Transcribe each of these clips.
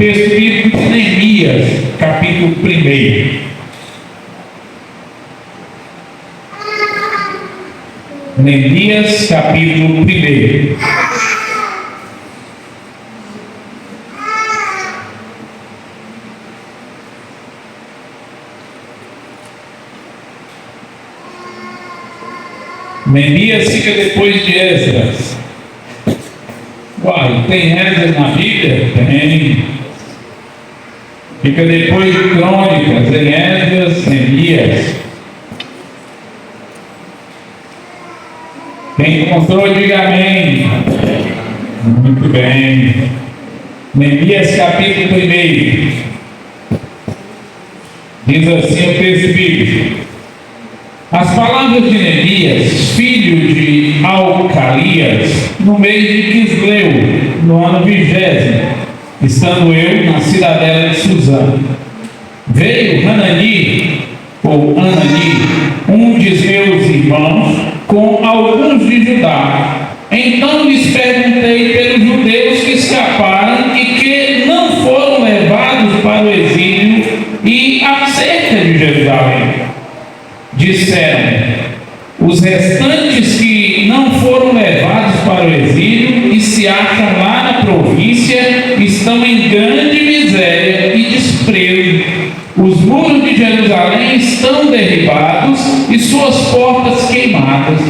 texto bíblico de Neemias, capítulo 1. Neemias, capítulo 1. Neemias fica depois de Esdras. Uai, tem Esdras na Bíblia? Tem. Fica depois de Crônicas, tem Esdras, Neemias. Quem encontrou, diga amém. Muito bem. Neemias, capítulo 1. Diz assim o texto bíblico: as palavras de Neemias, filho de Alcalias, no mês de Quisleu, no ano 20, estando eu na cidadela de Suzã. Veio Hanani, ou Anani, um de meus irmãos, com alguns de Judá. Então lhes perguntei pelos judeus que escaparam e que não foram levados para o exílio e acerca de Jerusalém. Disseram: os restantes que não foram levados para o exílio e se acham lá na província estão em grande miséria e desprezo. Os muros de Jerusalém estão derribados e suas portas queimadas.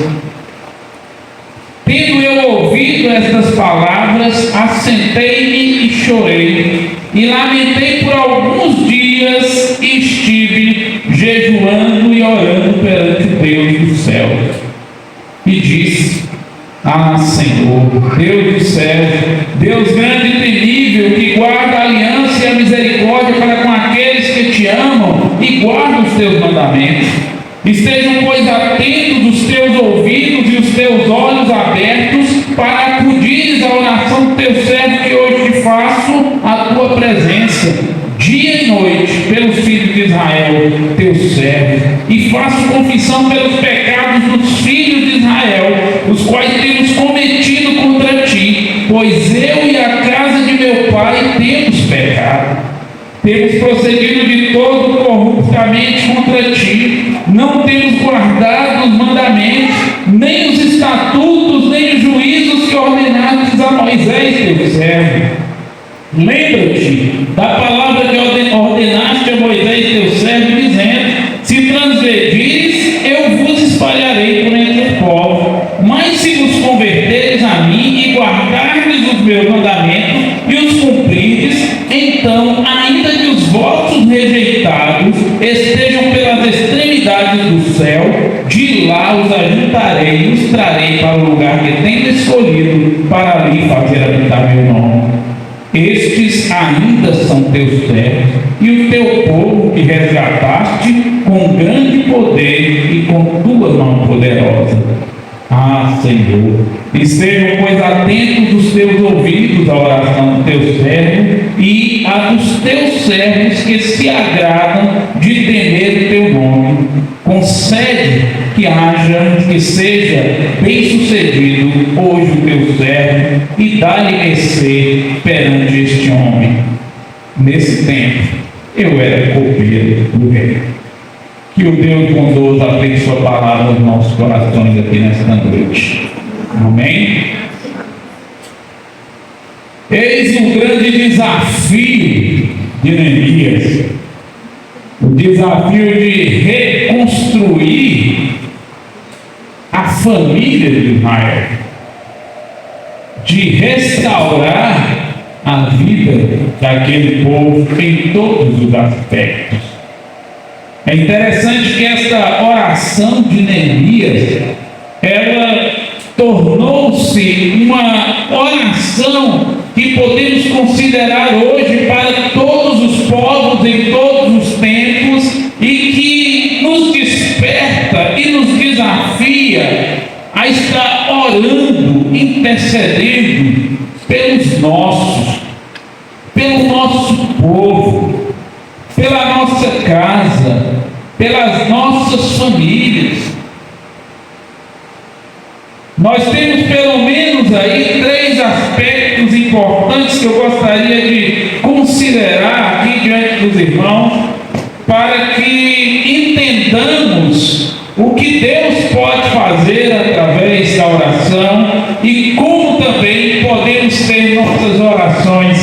Tendo eu ouvido estas palavras, assentei-me e chorei, e lamentei por alguns dias, e estive jejuando e orando perante Deus do céu. E disse: ah, Senhor, Deus do céu, Deus grande e temível, que guarda a aliança e a misericórdia para com aqueles que te amam e guardam os teus mandamentos. Estejam, pois, atentos os teus ouvidos e os teus olhos abertos para acudires à oração do teu servo que hoje te faço à tua presença, dia e noite, pelos filhos de Israel, teus servos, e faço confissão pelos pecados dos filhos de Israel, os quais temos cometido contra ti, pois eu e a casa de meu pai temos pecado. Temos procedido de todo corruptamente contra ti, não temos guardado os mandamentos, nem os estatutos, nem os juízos que ordenaste a Moisés, teu servo. Lembra-te da palavra que ordenaste a Moisés, teu servo, dizendo: se transgredires, eu vos espalharei por entre os povos. Mas se vos converteres a mim e guardardes os meus mandamentos e os cumprirdes, então, ainda que os vossos rejeitados estejam pelas extremidades do céu, de lá os ajuntarei e os trarei para o lugar que tenho escolhido para ali fazer habitar meu nome. Estes ainda são teus servos e o teu povo que resgataste com grande poder e com tua mão poderosa. Ah, Senhor, estejam, pois, atentos os teus ouvidos à oração do teu servo e a dos teus servos que se agradam de temer o teu nome. Concede que seja bem sucedido hoje o teu servo e dá-lhe mercê perante este homem. Nesse tempo eu era copeiro do rei. Que o Deus bondoso aplique sua palavra aos nossos corações aqui nesta noite. Amém? Eis um grande desafio de Neemias. O desafio de reconstruir a família de Israel. De restaurar a vida daquele povo em todos os aspectos. É interessante que esta oração de Neemias, ela tornou-se uma oração que podemos considerar hoje para todos os povos em todos os tempos e que nos desperta e nos desafia a estar orando, intercedendo pelos nossos, pelo nosso povo, pela nossa casa, pelas nossas famílias. Nós temos pelo menos aí 3 aspectos importantes que eu gostaria de considerar considerar aqui diante dos irmãos, para que entendamos o que Deus pode fazer através da oração e como também podemos ter nossas orações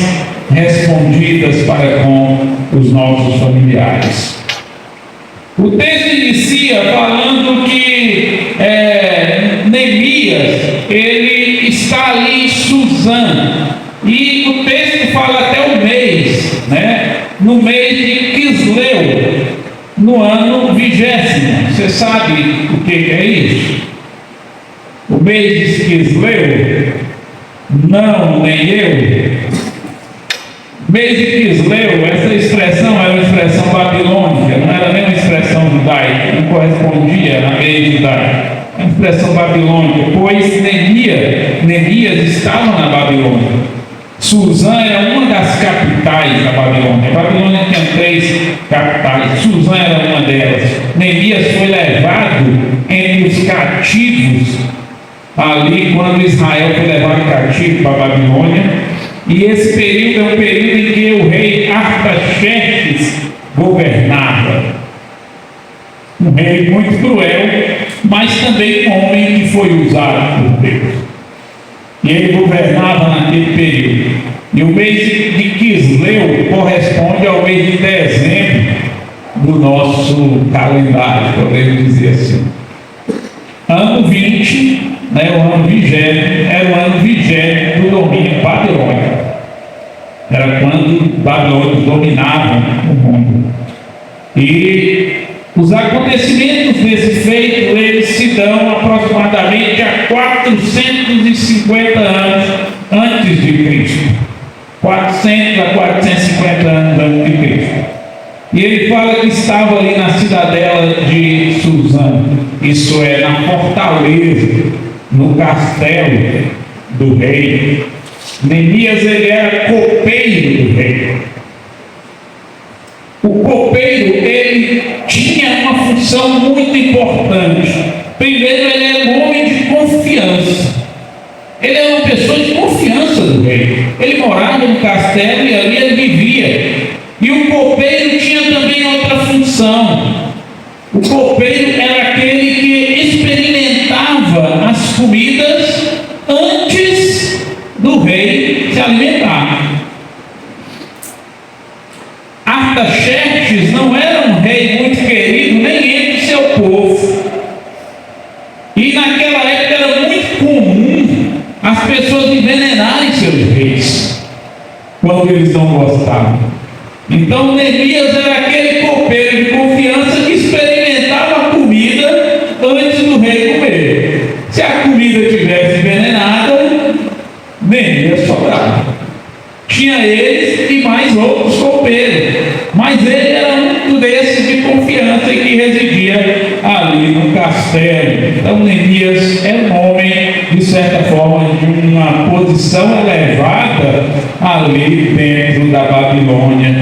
respondidas para com os nossos familiares. O texto inicia falando que Neemias, ele está ali em Suzã, e o texto fala até o mês, no mês de Quisleu, no ano 20º. Você sabe o que é isso? O mês de Quisleu? Não, nem eu. Mês de Quisleu, essa expressão era uma expressão babilônica, não era nem uma expressão judaica, não correspondia à lei judaica. Uma expressão babilônica, pois Neemias estava na Babilônia. Suzã era uma das capitais da Babilônia. A Babilônia tinha 3 capitais, Suzã era uma delas. Neemias foi levado entre os cativos, ali quando Israel foi levado cativo para a Babilônia. E esse período é um período em que o rei Artaxerxes governava. Um rei muito cruel, mas também um homem que foi usado por Deus. E ele governava naquele período. E o mês de Quisleu corresponde ao mês de dezembro do nosso calendário, podemos dizer assim. Ano 20, o ano 20º, era o ano 20º do domínio babilônico. Era quando Babilônia dominava o mundo. E os acontecimentos desse feito, eles se dão aproximadamente há 450 anos antes de Cristo. 400 a 450 anos antes de Cristo. E ele fala que estava ali na cidadela de Suzã, isso é, na fortaleza, no castelo do rei. Neemias, ele era copeiro do rei. O copeiro, ele tinha uma função muito importante. Primeiro, ele era um homem de confiança. Ele era uma pessoa de confiança do rei. Ele morava no castelo e ali ele vivia. E o copeiro tinha também outra função. O copeiro era aquele que experimentava as comidas antes do rei se alimentar. Artaxerxes não era um rei muito querido nem entre seu povo. E naquela época era muito comum as pessoas envenenarem seus reis quando eles não gostavam. Então Neemias era aquele copeiro de confiança que experimentava a comida antes do rei comer. Se a comida tivesse envenenada, Neemias sobrava. Tinha eles e mais outros copeiros, mas ele era um desses de confiança que residia ali no castelo. Então Neemias é um homem, de certa forma, de uma posição elevada ali dentro da Babilônia.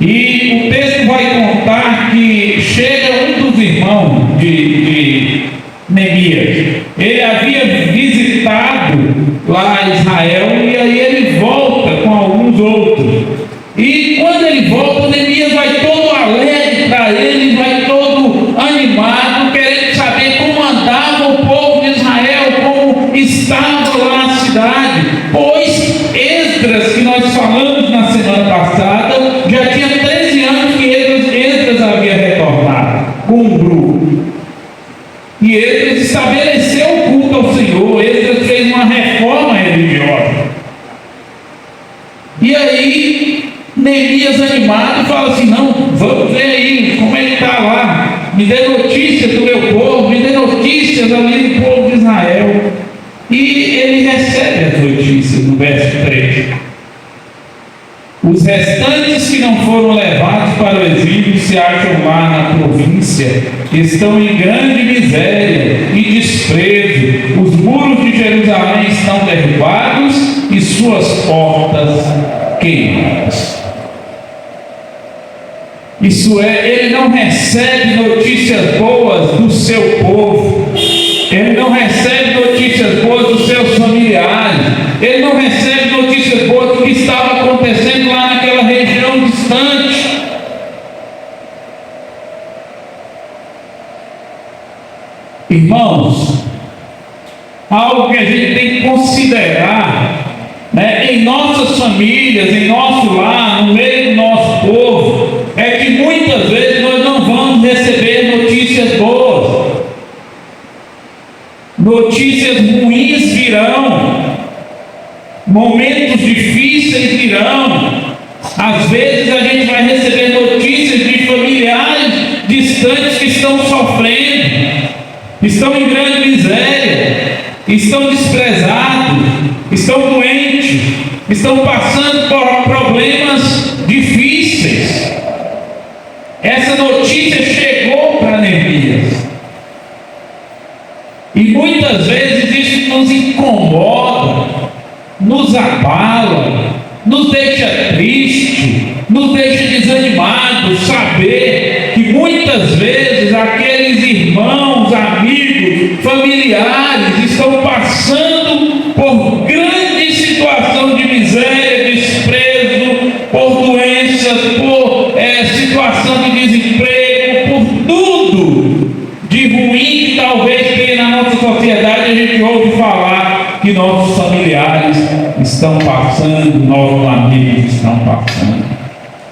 E o texto vai contar que chega um dos irmãos de Neemias. Ele havia visitado lá Israel e aí ele volta com alguns outros. E quando ele volta, Neemias vai todo alegre para ele, vai todo animado, querendo saber como andava o povo de Israel, como estava lá a cidade. Pois Esdras, que nós falamos na semana passada, já tinha 13 anos que Esdras havia retornado com um grupo. E Esdras estabeleceu o culto ao Senhor. Esdras fez uma reforma religiosa. E aí Neemias animado fala assim: não, vamos ver aí como é que está lá, me dê notícias do meu povo, me dê notícias ali do povo de Israel. E ele recebe as notícias no verso 3. Os restantes que não foram levados para o exílio se acham lá na província, estão em grande miséria e desprezo. Os muros de Jerusalém estão derrubados e suas portas queimadas. Isso é, ele não recebe notícias boas do seu povo, ele não recebe notícias boas dos seus familiares, ele não recebe notícias boas do que estava acontecendo lá algo que a gente tem que considerar, né, em nossas famílias, em nosso lar, no meio do nosso povo, é que muitas vezes nós não vamos receber notícias boas. Notícias ruins virão, momentos difíceis virão. Às vezes a gente vai receber notícias de familiares distantes que estão sofrendo, estão em grande miséria, estão desprezados, estão doentes, estão passando por problemas difíceis. Essa notícia chegou para Neemias. E muitas vezes isso nos incomoda, nos abala, nos deixa triste, nos deixa desanimados, saber que muitas vezes aqueles irmãos, amigos, familiares estão passando por grande situação de miséria, desprezo, por doenças, por situação de desemprego, por tudo de ruim que talvez tenha na nossa sociedade. A gente ouve falar que nossos familiares estão passando, nossos amigos estão passando.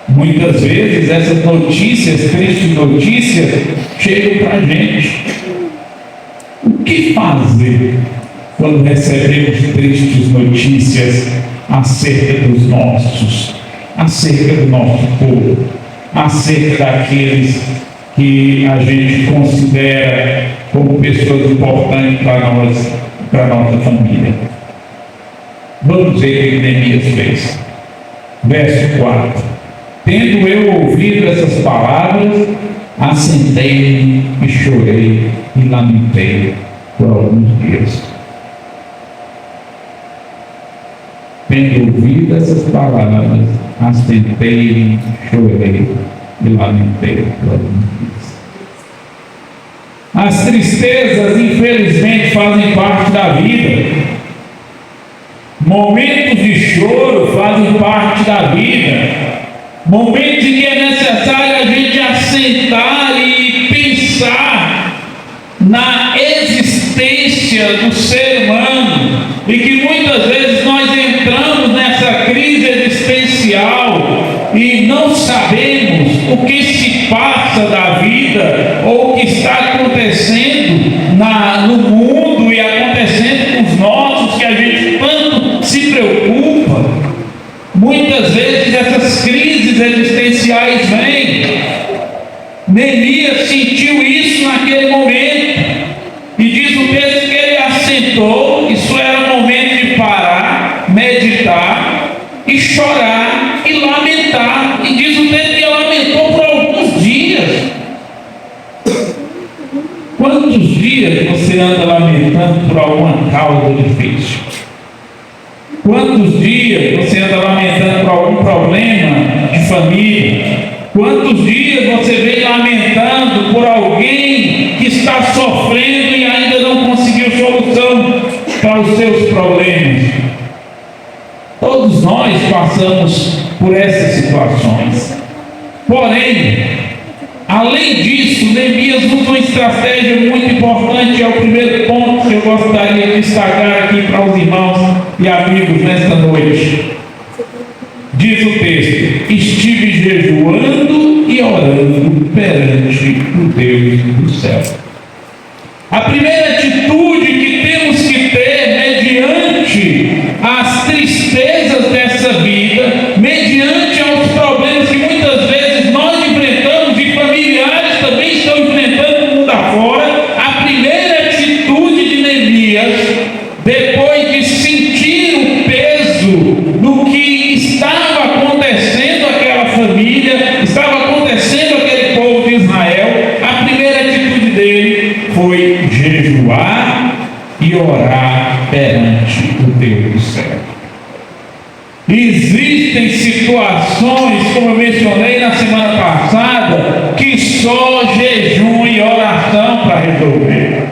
Muitas vezes essas notícias, tristes notícias, chegam para a gente. O que fazer quando recebemos tristes notícias acerca dos nossos, acerca do nosso povo, acerca daqueles que a gente considera como pessoas importantes para nós, para a nossa família? Vamos ver o que Neemias fez. Verso 4: Tendo eu ouvido essas palavras, assentei-me e chorei e lamentei por alguns dias. Tendo ouvido essas palavras, assentei-me, chorei e lamentei por alguns dias. As tristezas, infelizmente, fazem parte da vida. Momentos de choro fazem parte da vida. Momentos em que é necessário a gente assentar e pensar na existência do ser humano, e que muitas vezes nós entramos nessa crise existencial e não sabemos o que se passa da vida ou o que está acontecendo no mundo e acontecendo com os nossos, que a gente tanto se preocupa. Muitas vezes essas crises existenciais vêm. Neemias sentiu isso naquele momento, e diz o texto que ele assentou. Isso era o momento de parar, meditar e chorar e lamentar. E diz o texto que ele lamentou por alguns dias. Quantos dias você anda lamentando por alguma causa difícil? Quantos dias você anda lamentando por algum problema de família? Quantos dias você vem lamentando por alguém que está sofrendo e ainda não conseguiu solução para os seus problemas? Todos nós passamos por essas situações. Porém, além disso, Neemias usa uma estratégia muito importante. É o primeiro ponto que eu gostaria de destacar aqui para os irmãos e amigos nesta noite. Diz o texto: estive jejuando e orando perante o Deus do céu. A primeira atitude que temos que ter mediante as tristezas dessa vida, mediante aos problemas que muitas vezes nós enfrentamos e familiares também estão enfrentando no mundo afora, a primeira atitude de Neemias, depois de sentir o peso do que estava acontecendo àquela família, estava acontecendo àquele povo de Israel, a primeira atitude dele foi jejuar e orar perante o Deus do céu. Existem situações, como eu mencionei na semana passada, que só jejum e oração para resolver.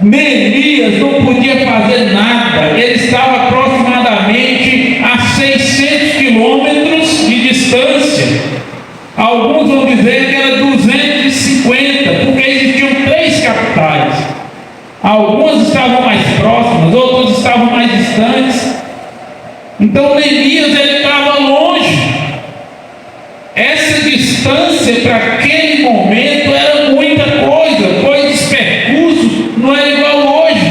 Neemias não podia fazer nada. Ele estava aproximadamente a 600 quilômetros de distância. Alguns vão dizer que era 250, porque existiam 3 capitais. Algumas estavam mais próximas, distância para aquele momento era muita coisa, pois os percursos não era igual hoje.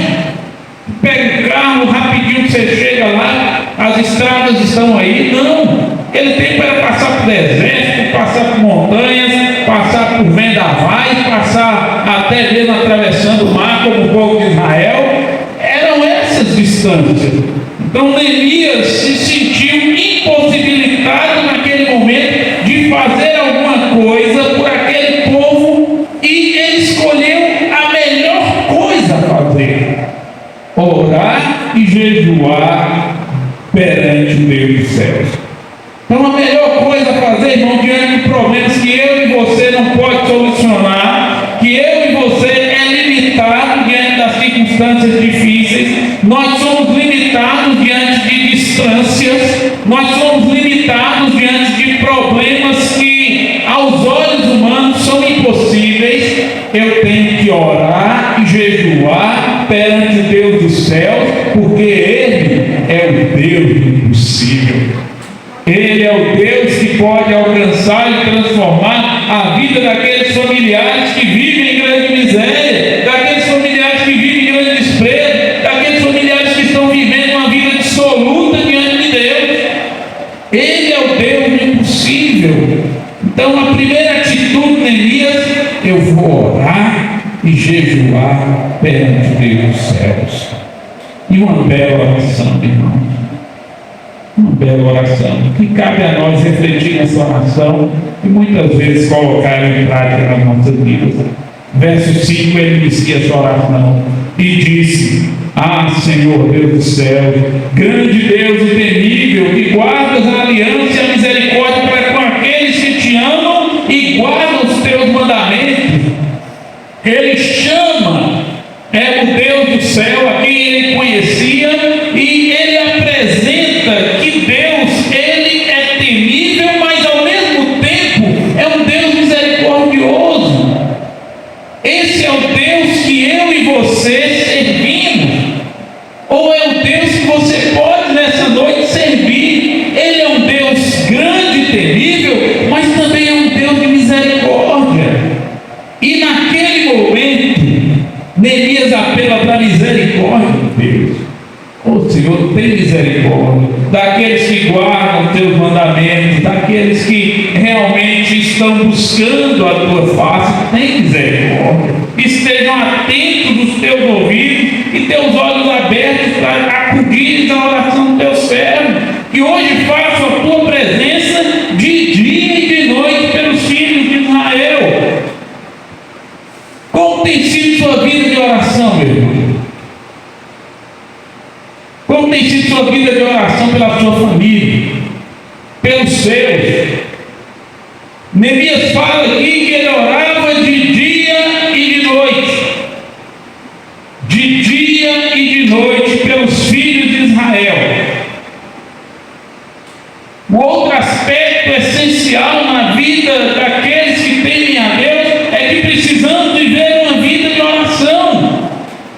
Pega o carro, rapidinho que você chega lá, as estradas estão aí. Não, aquele tempo era passar por deserto, passar por montanhas, passar por vendavais, passar até mesmo atravessando o mar, como o povo de Israel. Eram essas distâncias. Então Neemias se sentiu impossibilitado naquele momento de fazer alguma coisa por aquele povo, e ele escolheu a melhor coisa a fazer: orar e jejuar perante o Deus dos céus. Então a melhor coisa a fazer, irmão, diante de problemas que eu e você não pode solucionar, que eu e você é limitado diante das circunstâncias difíceis, nós somos limitados diante de distâncias, nós somos limitados diante de problemas que aos olhos humanos são impossíveis. Eu tenho que orar e jejuar perante o Deus dos céus, porque Ele é o Deus do impossível. Ele é o Deus que pode alcançar e transformar a vida daqueles familiares que vivem em grande miséria, daqueles familiares que vivem em grande desprezo, daqueles familiares que estão vivendo uma vida dissoluta diante de Deus. Ele é o Deus do impossível. Então a primeira atitude de Neemias: eu vou orar e jejuar perante o Deus dos céus. E uma bela oração, irmão. Uma bela oração, que cabe a nós refletir nessa oração e muitas vezes colocar em prática nas nossas vidas. Verso 5, ele inicia essa oração e disse: ah, Senhor Deus do céu, grande Deus e temível, que guardas a aliança e a misericórdia para com aqueles que te amam e guardam os teus mandamentos. Ele chama, é o Deus do céu a quem ele conhecia, e ele apresenta que Deus, ele é temível, mas ao mesmo tempo é um Deus misericordioso. Esse é o Deus que eu e você servimos, ou é o Deus que você pode nessa noite servir. Ele é um Deus grande e temível, mas também é um Deus de misericórdia. E naquele momento, Neemias apela para a misericórdia de Deus. O Senhor tem misericórdia daqueles que guardam os teus mandamentos, daqueles que realmente estão buscando a tua face. Tem misericórdia. Estejam atentos os teus ouvidos e teus olhos abertos para acudir à oração do teu servo, que hoje faço a tua presença de dia e de noite pelos filhos de Israel. Como tem sido sua vida de oração, meu irmão? Como tem sido sua vida de oração pela sua família, pelos seus? Neemias fala aqui que ele orava de dia e de noite. De dia e de noite pelos filhos de Israel. Um outro aspecto essencial na vida daqueles que temem a Deus é que precisamos viver uma vida de oração.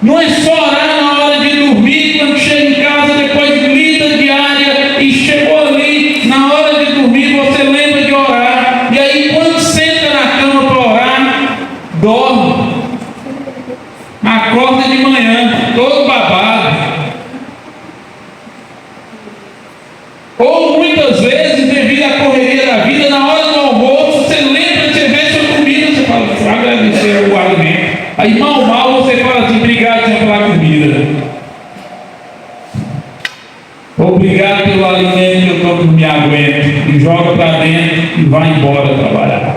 Não é só orar na hora de dormir, quando chega em casa depois de lida diária e chegou ali, na hora de dormir você lembra de orar, e aí quando senta na cama para orar, dorme, acorda de manhã todo babado. Ou muitas vezes, devido à correria da vida, na hora do almoço você lembra de você ver sua comida, você fala, agradecer o alimento. Aí mal você fala assim, obrigado, Senhor, pela comida. Obrigado pelo alimento que eu não me aguento. E joga para dentro e vai embora trabalhar.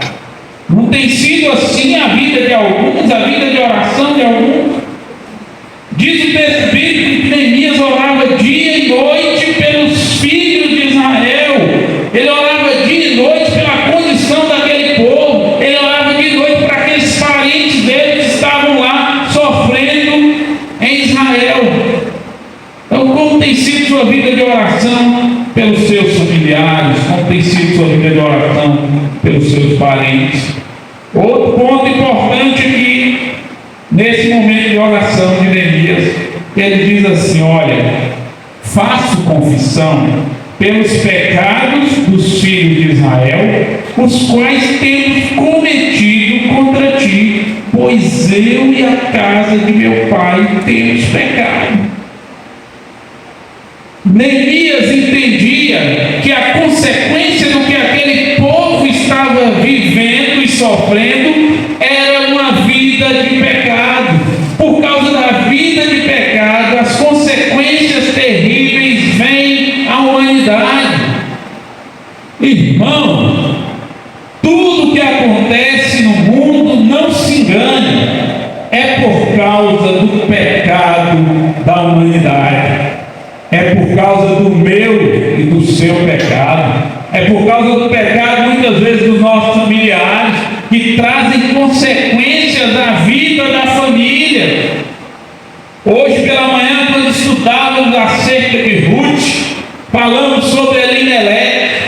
Não tem sido assim a vida de alguns, a vida de oração de alguns. Diz o texto bíblico que Neemias orava dia e noite pelos filhos de Israel. Ele orava dia e noite pela condição daquele povo. Ele orava dia e noite para aqueles parentes dele que estavam lá sofrendo em Israel. Então, como tem sido sua vida de oração pelos seus familiares? Como tem sido sua vida de oração pelos seus parentes? Outro ponto importante aqui, nesse momento de oração de Neemias, ele diz assim: olha, faço confissão pelos pecados dos filhos filhos de Israel, os quais temos cometido contra ti, pois eu e a casa de meu pai temos pecado. Neemias entendia que a consequência do que aquele povo estava vivendo e sofrendo era uma vida de pecado. Por causa da vida de pecado, as consequências terríveis vêm à humanidade. Irmão, tudo que acontece no mundo, não se engane, é por causa do pecado da humanidade. É por causa do meu e do seu pecado. É por causa do pecado, muitas vezes, dos nossos familiares, que trazem consequências da vida da família. Hoje pela manhã, quando estudávamos acerca de Ruth, falamos sobre Elimeleque,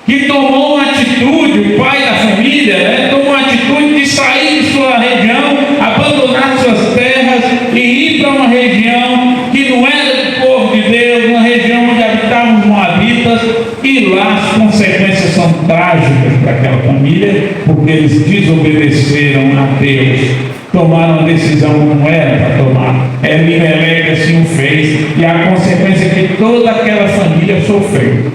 que tomou uma atitude, o pai da família, tomou uma atitude de sair de sua região, abandonar suas terras e ir para uma região que não era do povo de Deus, uma região onde habitavam os moabitas, e lá as consequências são trágicas para aquela família, porque eles desobedeceram a Deus, tomaram uma decisão que não era para tomar. Elimeleque assim o fez, e a consequência é que toda aquela família sofreu.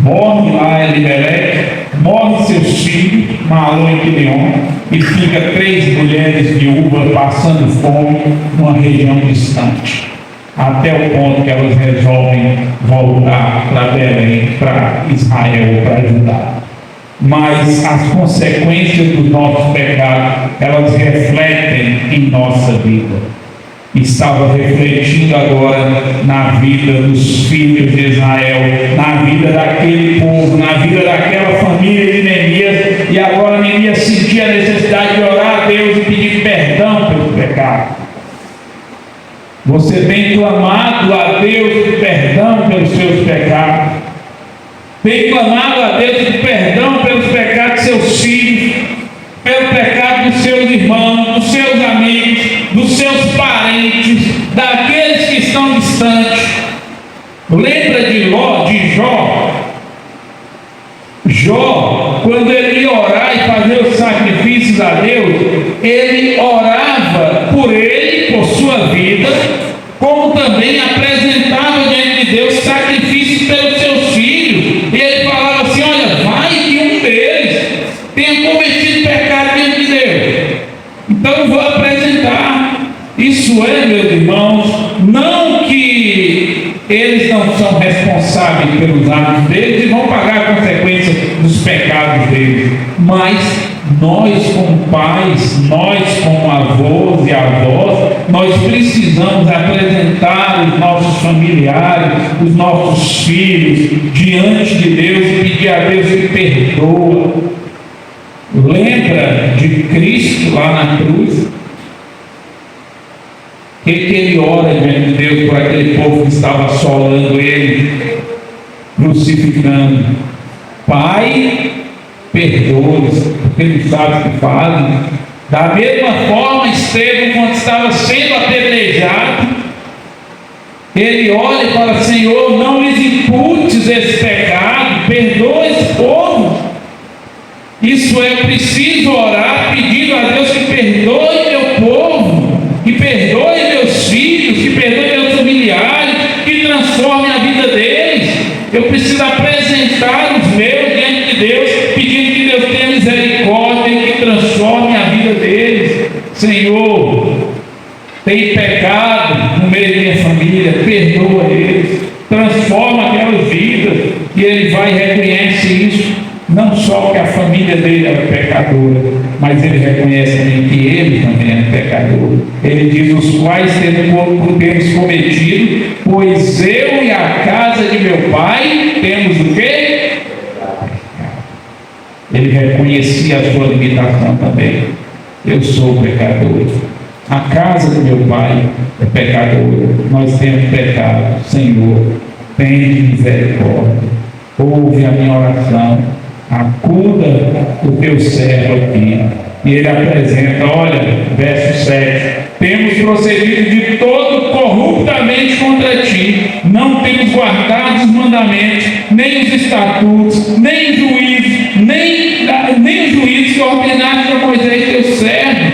Morre lá Elimeleque, morre seus filhos, Malom e Quilion, e fica 3 mulheres viúvas passando fome numa região distante, até o ponto que elas resolvem voltar para Belém, para Israel, para Judá. Mas as consequências dos nossos pecados, elas refletem em nossa vida. Estava refletindo agora na vida dos filhos de Israel, na vida daquele povo, na vida daquela família de Neemias, e agora Neemias sentia a necessidade de orar a Deus e pedir perdão pelo pecado. Você tem clamado a Deus perdão pelos seus pecados? Tem clamado a Deus perdão pelos pecados de seus filhos, pelo pecado dos seus irmãos, dos seus amigos, dos seus parentes, daqueles que estão distantes? Lembra de Jó? Jó, quando ele ia orar e fazer os sacrifícios a Deus, ele orava por ele, por sua vida, como também apresentava diante de Deus sacrifícios pelos seus filhos. E ele falava assim: olha, vai que um deles tenha cometido pecado diante de Deus, então eu vou apresentar. Isso é, meus irmãos, não que eles não são responsáveis pelos atos deles e vão pagar a consequência dos pecados deles, mas nós como pais, nós como avós e avós, nós precisamos apresentar os nossos familiares, os nossos filhos diante de Deus e pedir a Deus que perdoa. Lembra de Cristo lá na cruz? Que ele ora diante de Deus por aquele povo que estava assolando ele, crucificando: Pai, perdoa-os, porque eles sabem o que fazem. Da mesma forma, Estevão, quando estava sendo apedrejado, ele ora e fala: Senhor, não lhes imputes esse pecado, perdoa esse povo. Isso é preciso orar pedindo a Deus que perdoe meu povo, que perdoe meus filhos, que perdoe meus familiares, que transforme a vida deles. Eu preciso apresentar os meus diante de Deus, pedindo que Deus tenha misericórdia e que transforme a vida deles. Senhor, tem pecado no meio da minha família, perdoa eles, transforma aquelas vidas. E ele vai e reconhece isso. Não só que a família dele era pecadora, mas ele reconhece também que ele também era pecador. Ele diz: os quais temos cometido, pois eu e a casa de meu pai temos o quê? Ele reconhecia a sua limitação também. Eu sou pecador. A casa de meu pai é pecadora. Nós temos pecado. Senhor, tem misericórdia. Ouve a minha oração. acuda o teu servo aqui. E ele apresenta, olha, verso 7, temos procedido de todo corruptamente contra ti, não temos guardado os mandamentos, nem os estatutos, nem os juízos que ordenaste a Moisés teu servo.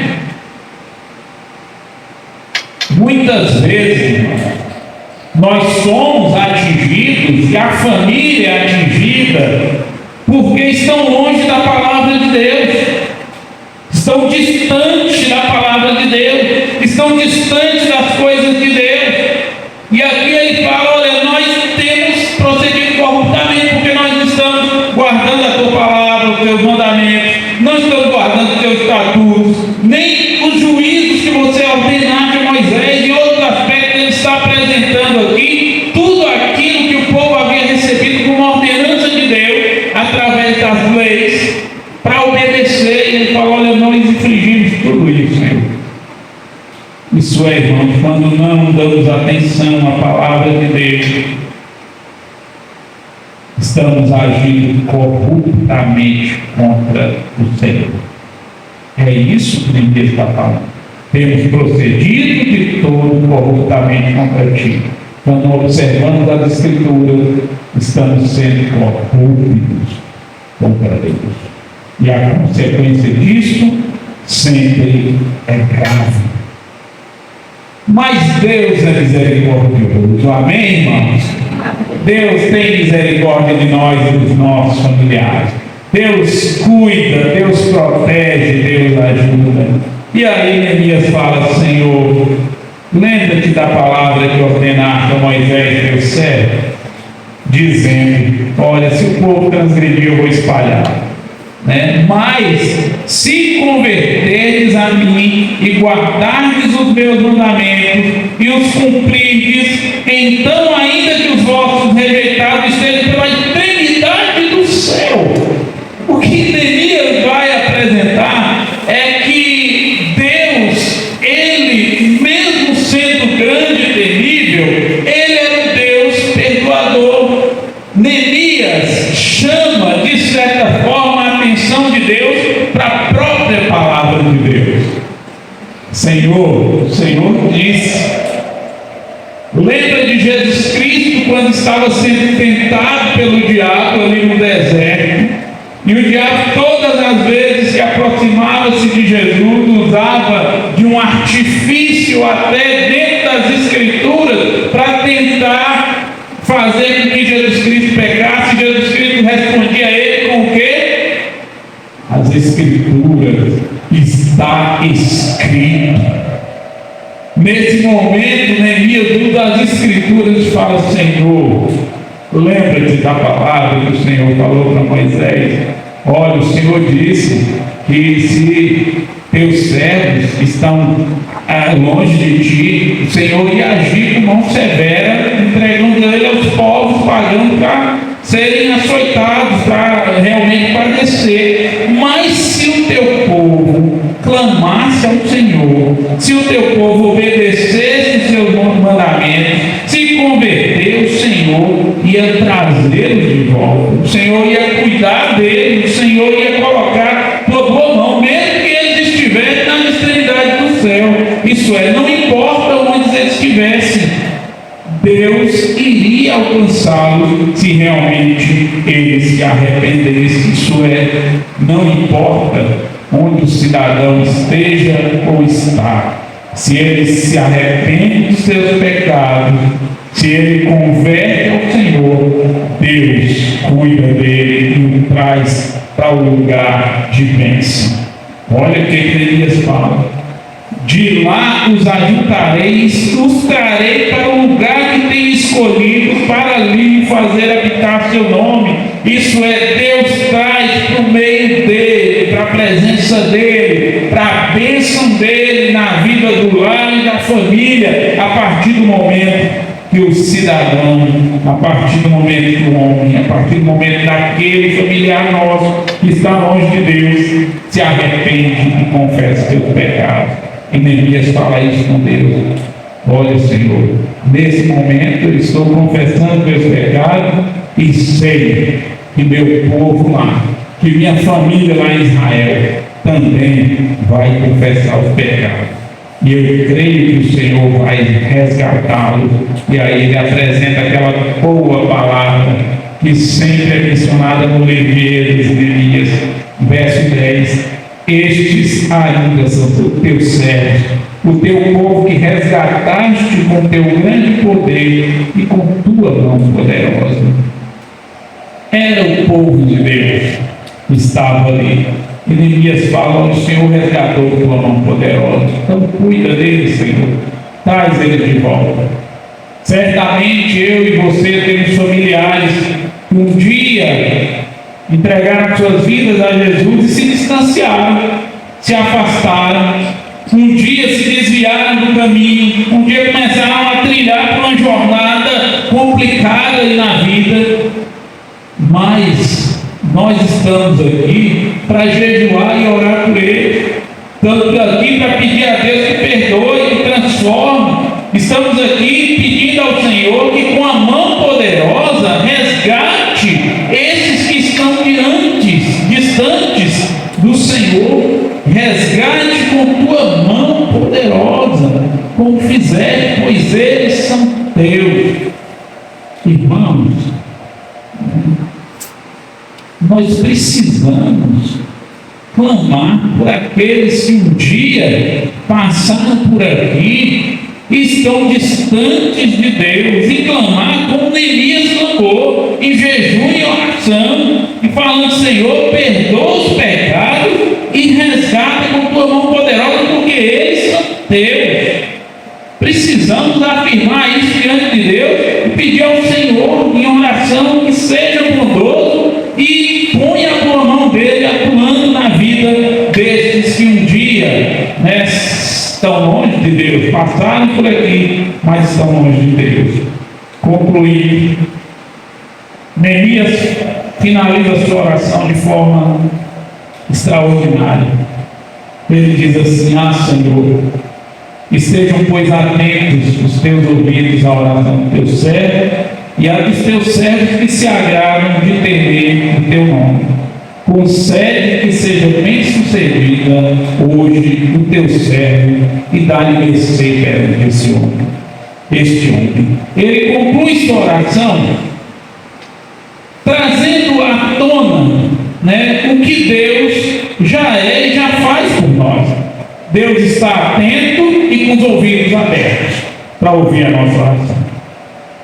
Muitas vezes, irmão, nós somos atingidos, e a família é atingida, porque estão longe da palavra de Deus, estão distantes da palavra de Deus, estão distantes das coisas de Deus. E aqui ele fala, olha, nós temos procedido corruptamente, porque nós não estamos guardando a tua palavra, os teus mandamentos, não estamos guardando os teus estatutos, nem os juízos que você ordenaste a Moisés, e outros aspectos ele está apresentando aqui, tudo aquilo que o povo havia recebido como ordenança de Deus, através das leis, para obedecer. E ele fala, olha, nós infringimos tudo isso, Senhor. Isso é, irmãos, quando não damos atenção à palavra de Deus, estamos agindo corruptamente contra o Senhor. É isso que Deus está falando. Temos procedido de todo corruptamente contra ti. Quando observamos as Escrituras, estamos sendo corruptos contra Deus. E a consequência disso sempre é grave. Mas Deus é misericordioso. Amém, irmãos? Deus tem misericórdia de nós e dos nossos familiares. Deus cuida, Deus protege, Deus ajuda. E aí Neemias fala, Senhor, lembra-te da palavra que ordenaste a Moisés, teu servo, dizendo, olha, se o povo transgredir, eu vou espalhar. Mas se converteres a mim e guardardes os meus mandamentos e os cumprirdes, então ainda que os vossos rejeitados estejam pela eternidade do céu. O que Neemias vai apresentar é que Deus, ele, mesmo sendo grande e temível, ele era um Deus perdoador. Neemias chama, de certa forma, a atenção de Deus para a própria palavra de Deus. O Senhor disse, lembra de Jesus Cristo quando estava sendo tentado pelo diabo ali no deserto, e o diabo todas as vezes que aproximava-se de Jesus usava de um artifício até dentro das Escrituras para tentar fazer com que Jesus Cristo pecasse. Jesus Cristo respondia a ele com o quê? As Escrituras, está escrito. Nesse momento, Neemias usa as Escrituras e fala, Senhor, lembra-te da palavra que o Senhor falou para Moisés. Olha, o Senhor disse que se teus servos estão longe de ti, o Senhor ia agir com mão severa, entregando ele aos povos, pagando para serem açoitados, para realmente padecer. Mas se o teu povo clamasse ao Senhor, se o teu povo obedecesse os seus mandamentos, se converter, o Senhor ia trazê-los de volta, o Senhor ia cuidar deles, o Senhor ia colocar tua boa mão, mesmo que eles estivessem na extremidade do céu. Isso é, não importa onde eles estivessem, Deus iria alcançá-los se realmente eles se arrependessem. Isso é, não importa onde o cidadão esteja ou está, se ele se arrepende dos seus pecados, se ele converte ao Senhor, Deus cuida dele e o traz para o lugar de bênção. Olha o que Neemias fala: de lá os ajuntarei e os trarei para o lugar que tenho escolhido, para ali fazer habitar seu nome. Isso é, Deus traz para o meio dele, para a presença dele, para a bênção dele na vida do lar e da família, a partir do momento que o cidadão, a partir do momento que o homem, a partir do momento daquele familiar nosso que está longe de Deus, se arrepende e confessa seus pecados. E Neemias fala isso com Deus: olha, Senhor, nesse momento eu estou confessando meus pecados e sei que meu povo lá que minha família lá em Israel também vai confessar os pecados. E eu creio que o Senhor vai resgatá-lo. E aí ele apresenta aquela boa palavra que sempre é mencionada no livro de Neemias, verso 10. Estes ainda são os teus servos, o teu povo que resgataste com teu grande poder e com tua mão poderosa. Era o povo de Deus que estava ali. E Neemias fala: o Senhor resgatou com tua mão poderosa. Então cuida dele, Senhor. Traz ele de volta. Certamente eu e você temos familiares que um dia entregaram suas vidas a Jesus e se distanciaram, se afastaram, um dia se desviaram do caminho, um dia começaram a trilhar por uma jornada complicada aí na vida, mas nós estamos aqui para jejuar e orar por eles, estamos aqui para pedir a Deus que perdoe, que transforme, estamos aqui pedindo ao Senhor que com a mão poderosa resgate esses que estão distantes do Senhor. Resgate com tua mão poderosa, como fizer, pois eles são teus. Irmãos, nós precisamos clamar por aqueles que um dia passaram por aqui e estão distantes de Deus, e clamar como Neemias clamou, em jejum e oração, e falando: Senhor, perdoa os pecados e resgata com tua mão poderosa, porque eles são teus. Precisamos afirmar isso diante de Deus e pedir ao Senhor em oração que seja bondoso e ponha a tua mão dele atuando na vida destes que um dia, estão longe de Deus, passaram por aqui, mas estão longe de Deus. Concluindo, Neemias finaliza sua oração de forma extraordinária. Ele diz assim: Senhor, estejam, pois, atentos os teus ouvidos à oração do teu servo e a dos teus servos que se agradam de temer o teu nome. Concede que seja bem sucedida hoje o teu servo e dá-lhe mercê perante este homem. Ele conclui sua oração trazendo à tona o que Deus já é e já faz por nós. Deus está atento e com os ouvidos abertos para ouvir a nossa oração.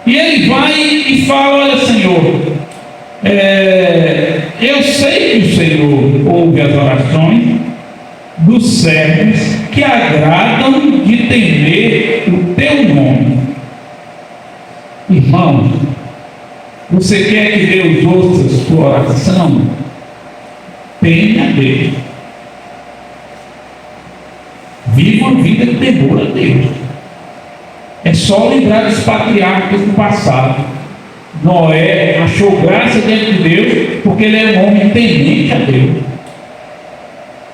E ele vai e fala: olha, Senhor, eu sei que o Senhor ouve as orações dos servos que agradam de temer o teu nome. Irmãos, você quer que Deus ouça a sua oração? Tenha Deus. Viva uma vida de temor a Deus. É só lembrar dos patriarcas do passado. Noé achou graça diante de Deus porque ele era um homem temente a Deus.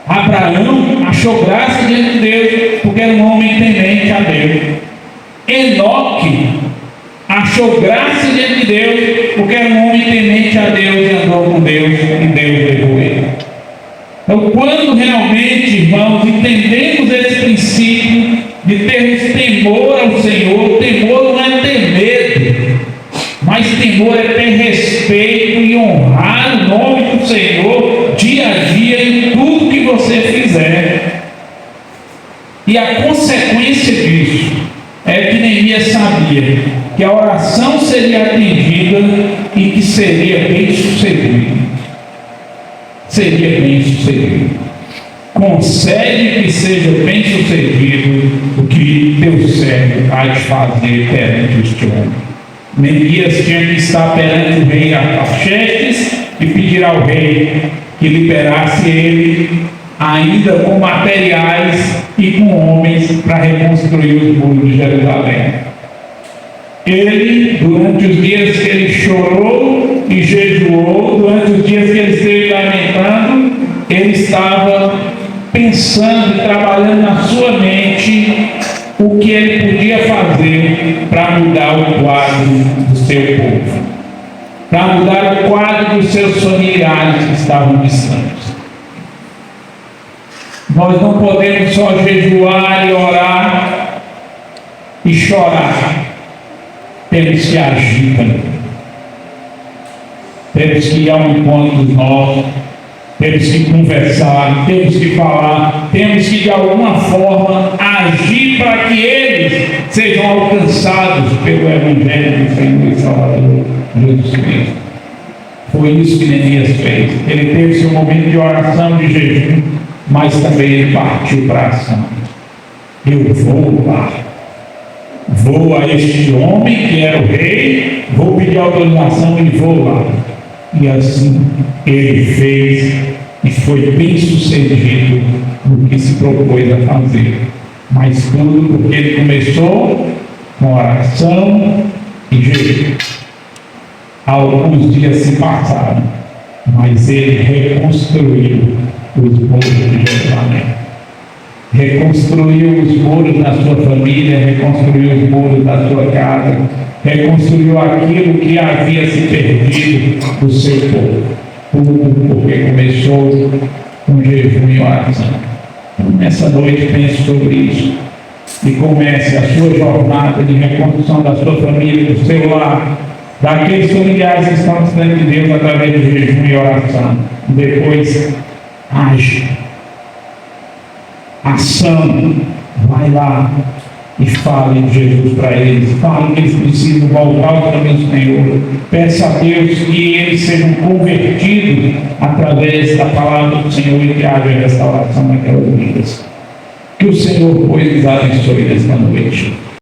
Abraão achou graça diante de Deus porque era um homem temente a Deus. Enoque achou graça diante de Deus porque era um homem temente a Deus e andou com Deus, e Deus levou ele. Então, quando realmente, irmãos, entendemos esse princípio de termos temor ao Senhor, temor não é ter medo, mas temor é ter respeito e honrar o nome do Senhor dia a dia em tudo que você fizer. E a consequência disso é que Neemias sabia que a oração seria atendida e que seria bem sucedida. Seria bem sucedido. Concede que seja bem sucedido o que teu servo há de fazer perante este homem. Neemias tinha que estar perante o rei Artaxerxes e pedir ao rei que liberasse ele ainda com materiais e com homens para reconstruir os muros de Jerusalém. Ele, durante os dias que ele chorou e jejuou, durante os dias que ele esteve lamentando, ele estava pensando e trabalhando na sua mente o que ele podia fazer para mudar o quadro do seu povo, para mudar o quadro dos seus familiares que estavam distantes. Nós não podemos só jejuar e orar e chorar. Temos que agir também. Temos que ir ao encontro dos nossos, temos que conversar, temos que falar, temos que de alguma forma agir para que eles sejam alcançados pelo Evangelho do Senhor e Salvador Jesus Cristo. Foi isso que Neemias fez. Ele teve seu momento de oração, de jejum, mas também ele partiu para a ação. Eu vou lá, vou a este homem que era o rei, vou pedir autorização e vou lá. E assim ele fez e foi bem sucedido no que se propôs a fazer. Mas tudo porque ele começou com oração e jejum. Alguns dias se passaram, mas ele reconstruiu os muros de Jerusalém. Reconstruiu os muros da sua família, reconstruiu os muros da sua casa, reconstruiu aquilo que havia se perdido do seu povo. Tudo porque começou com jejum e oração. Nessa noite pense sobre isso e comece a sua jornada de reconstrução da sua família, do seu lar, daqueles familiares que estão distantes de Deus através de jejum e oração. Depois age. Ação. Vai lá e fale de Jesus para eles. Fale que eles precisam voltar ao caminho do Senhor. Peça a Deus que eles sejam convertidos através da palavra do Senhor e que haja restauração naquelas vidas. Que o Senhor, pois, nos abençoe nesta noite.